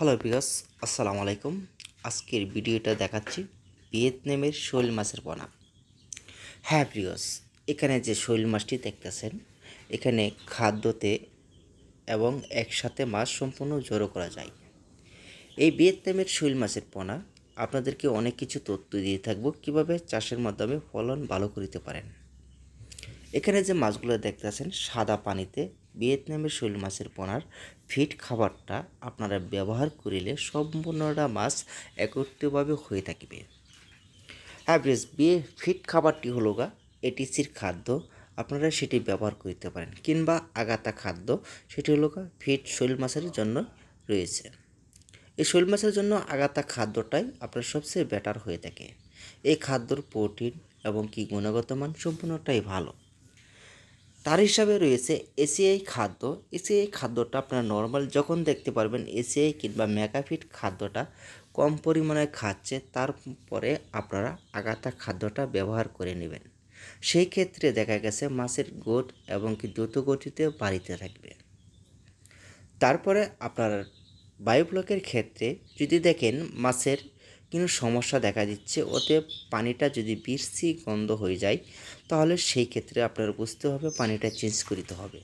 Hello viewers, আসসালামু আলাইকুম। আজকের ভিডিওটা দেখাচ্ছি ভিয়েতনামের শৈল মাছের পোনা। হ্যাঁ ভিউয়ার্স, এখানে যে শৈল মাছটি দেখতেছেন, এখানে খাদ্যতে এবং একসাথে মাছ সম্পূর্ণ জড়ো করা যায়। এই ভিয়েতনামের শৈল মাছের পোনা আপনাদেরকে অনেক কিছু তথ্য দিয়ে থাকবো কীভাবে চাষের মাধ্যমে ফলন ভালো করতে পারেন। এখানে যে মাছগুলো দেখতেছেন সাদা পানিতে ভিয়েতনামের শৈল মাছের পোনার ফিড খাবারটা আপনারা ব্যবহার করিলে সম্পূর্ণটা মাছ একত্রিতভাবে হয়ে থাকিবে। অ্যাভারেজ ফিড খাবারটি হলো এটিসির খাদ্য, আপনারা সেটি ব্যবহার করতে পারেন, কিংবা আগাতা খাদ্য, সেটি হলো ফিড শৈল মাছের জন্য রয়েছে। এই শৈল মাছের জন্য আগাতা খাদ্যটাই আপনার সবচেয়ে বেটার হয়ে থাকে। এই খাদ্যর প্রোটিন এবং গুণগত মান সম্পূর্ণটাই ভালো। তার হিসাবে রয়েছে এসিআই খাদ্য। এসিআই খাদ্যটা আপনারা নর্মাল যখন দেখতে পারবেন এসিআই কিংবা মেগাফিট খাদ্যটা কম পরিমাণে খাচ্ছে, তারপরে আপনারা আগাতা খাদ্যটা ব্যবহার করে নেবেন। সেই ক্ষেত্রে দেখা গেছে মাছের গ্রোথ এবং দ্রুত গতিতে বাড়িতে থাকবে। তারপরে আপনার বায়োব্লকের ক্ষেত্রে যদি দেখেন মাছের কিন্তু সমস্যা দেখা দিচ্ছে, ওতে পানিটা যদি বিশ্রী গন্ধ হয়ে যায়, তাহলে সেই ক্ষেত্রে আপনারা বুঝতে হবে পানিটা চেঞ্জ করতে হবে।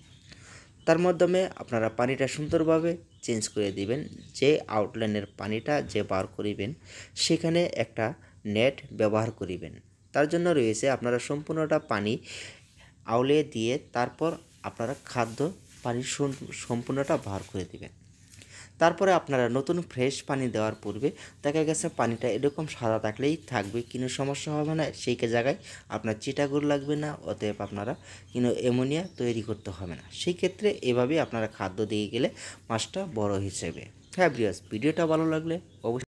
তার মাধ্যমে আপনারা পানিটা সুন্দরভাবে চেঞ্জ করে দিবেন। যে আউটলাইনের পানিটা যে বার করিবেন সেখানে একটা নেট ব্যবহার করিবেন। তার জন্য রয়েছে আপনারা সম্পূর্ণটা পানি আউলে দিয়ে তারপর আপনারা খাদ্য পানি সম্পূর্ণটা বার করে দিবেন। তারপরে আপনারা নতুন ফ্রেশ পানি দেওয়ার পূর্বে দেখা গেছে পানিটা এরকম সাদা থাকলেই থাকবে, কোনো সমস্যা হবে না। সেই জায়গায় আপনার চিটাগুড় লাগবে না, অতএব আপনারা অ্যামোনিয়া তৈরি করতে হবে না। সেই ক্ষেত্রে এভাবেই আপনারা খাদ্য দিয়ে গেলে মাছটা বড় হিসেবে। হ্যাঁ ভিউয়ার্স, ভিডিওটা ভালো লাগলে অবশ্যই